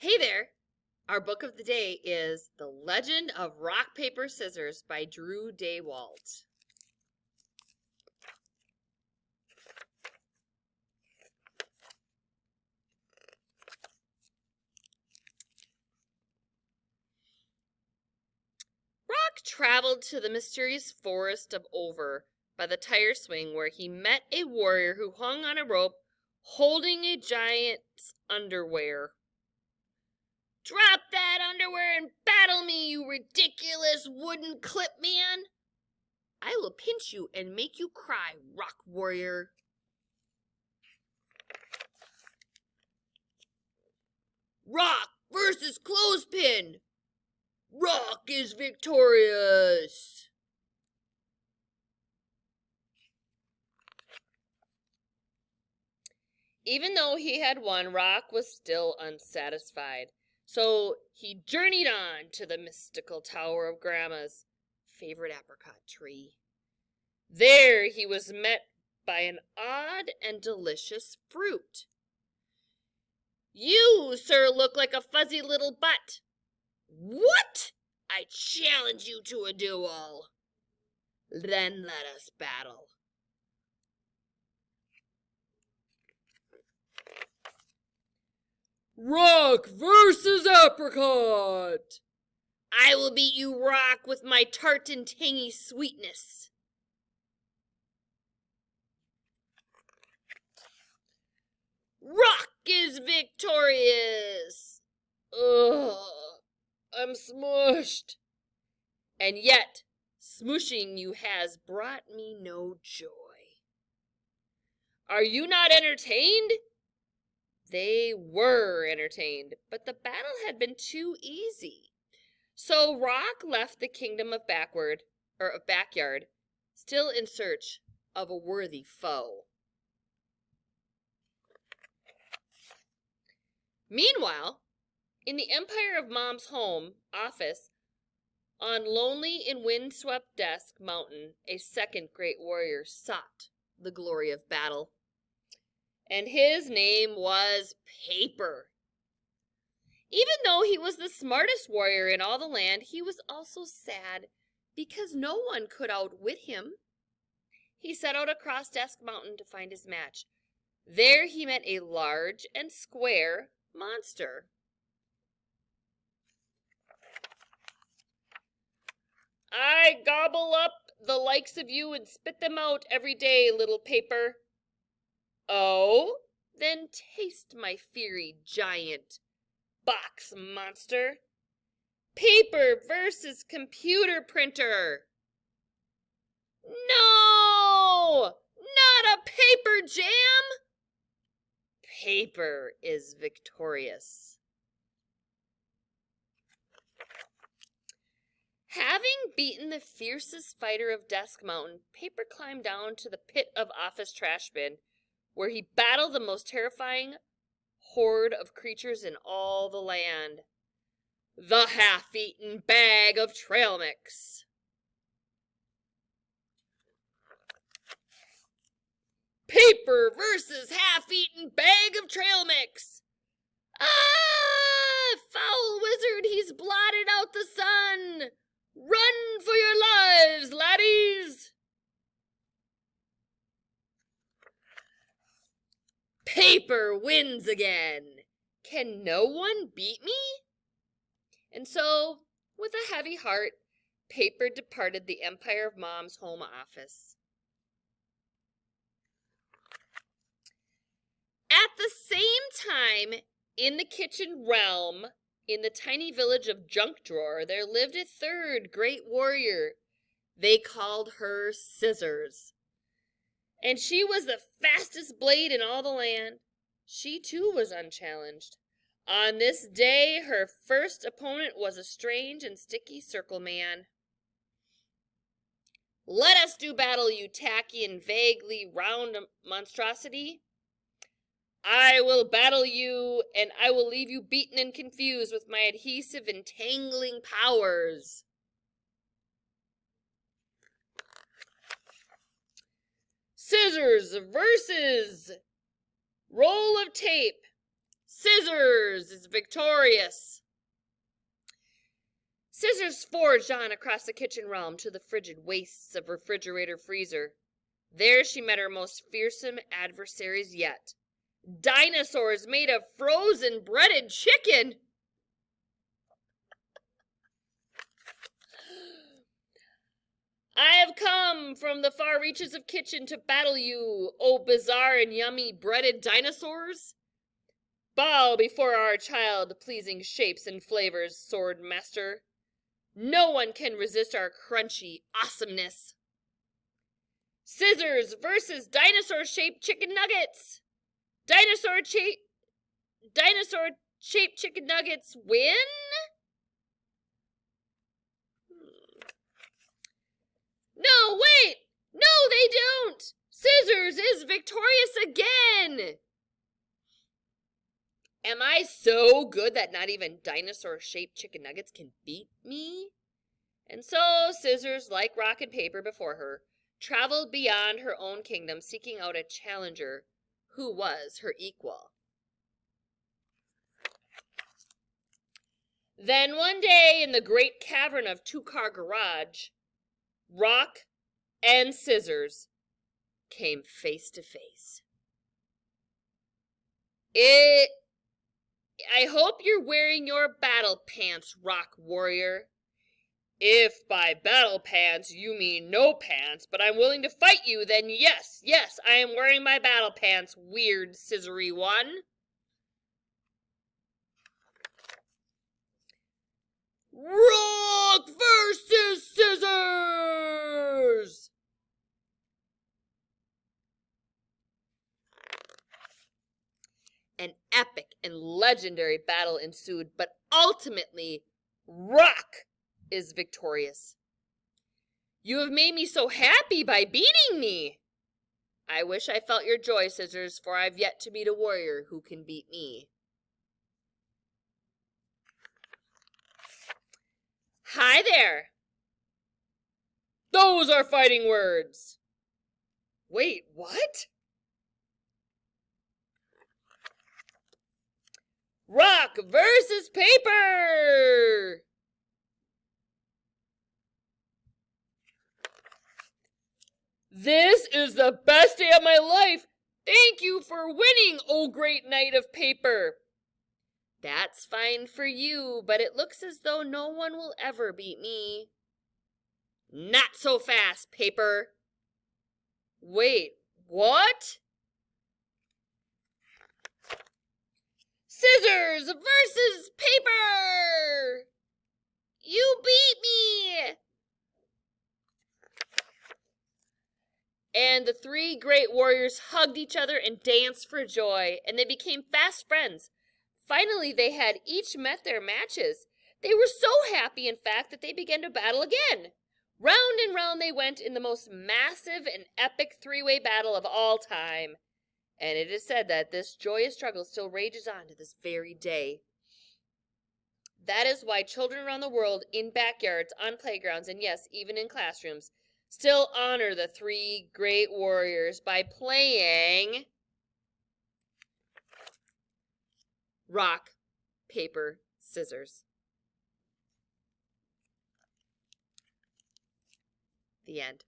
Hey there! Our book of the day is The Legend of Rock, Paper, Scissors by Drew Daywalt. Rock traveled to the mysterious forest of Over by the tire swing where he met a warrior who hung on a rope holding a giant's underwear. "Drop that underwear and battle me, you ridiculous wooden clip man! I will pinch you and make you cry, rock warrior." Rock versus Clothespin! Rock is victorious! Even though he had won, Rock was still unsatisfied. So he journeyed on to the mystical Tower of Grandma's favorite apricot tree. There he was met by an odd and delicious fruit. "You, sir, look like a fuzzy little butt." "What? I challenge you to a duel." "Then let us battle." "Rock versus apricot." "I will beat you, Rock, with my tart and tangy sweetness." Rock is victorious. Ugh, I'm smushed. And yet, smushing you has brought me no joy. Are you not entertained? They were entertained, but the battle had been too easy. So Rock left the kingdom of Backyard, still in search of a worthy foe. Meanwhile, in the empire of Mom's home office, on lonely and windswept Desk Mountain, a second great warrior sought the glory of battle. And his name was Paper. Even though he was the smartest warrior in all the land, he was also sad because no one could outwit him. He set out across Desk Mountain to find his match. There he met a large and square monster. "I gobble up the likes of you and spit them out every day, little Paper." "Oh? Then taste my fiery giant box monster." Paper versus computer printer. "No! Not a paper jam!" Paper is victorious. Having beaten the fiercest fighter of Desk Mountain, Paper climbed down to the pit of office trash bin, where he battled the most terrifying horde of creatures in all the land. The half-eaten bag of trail mix. Paper versus half-eaten bag of trail mix. "Ah! Foul wizard, he's blotted out the sun! Run for your lives, laddies!" Paper wins again. Can no one beat me? And so, with a heavy heart, Paper departed the empire of Mom's home office. At the same time, in the kitchen realm, in the tiny village of Junk Drawer, there lived a third great warrior. They called her Scissors. And she was the fastest blade in all the land. She too was unchallenged. On this day, her first opponent was a strange and sticky circle man. "Let us do battle, you tacky and vaguely round monstrosity." "I will battle you, and I will leave you beaten and confused with my adhesive entangling powers." Scissors versus roll of tape. Scissors is victorious. Scissors forged on across the kitchen realm to the frigid wastes of refrigerator freezer. There she met her most fearsome adversaries yet. Dinosaurs made of frozen breaded chicken. I have come from the far reaches of kitchen to battle you, O bizarre and yummy breaded dinosaurs. Bow before our child-pleasing shapes and flavors, sword master. No one can resist our crunchy awesomeness. Scissors versus dinosaur-shaped chicken nuggets. Dinosaur-shaped chicken nuggets win? No, wait! No, they don't! Scissors is victorious again! Am I so good that not even dinosaur-shaped chicken nuggets can beat me? And so Scissors, like rock and paper before her, traveled beyond her own kingdom seeking out a challenger who was her equal. Then one day in the great cavern of Two-Car Garage, Rock and Scissors came face to face. I hope you're wearing your battle pants, Rock Warrior. If by battle pants you mean no pants, but I'm willing to fight you, then yes, I am wearing my battle pants, weird scissory one. Rock versus Scissors! An epic and legendary battle ensued, but ultimately, Rock is victorious. You have made me so happy by beating me. I wish I felt your joy, Scissors, for I've yet to meet a warrior who can beat me. Hi there. Those are fighting words. Wait, what? Rock versus paper! This is the best day of my life! Thank you for winning, O great knight of paper! That's fine for you, but it looks as though no one will ever beat me. Not so fast, paper! Wait, what? Scissors versus paper! You beat me! And the three great warriors hugged each other and danced for joy, and they became fast friends. Finally, they had each met their matches. They were so happy, in fact, that they began to battle again. Round and round they went in the most massive and epic three-way battle of all time. And it is said that this joyous struggle still rages on to this very day. That is why children around the world, in backyards, on playgrounds, and yes, even in classrooms, still honor the three great warriors by playing rock, paper, scissors. The end.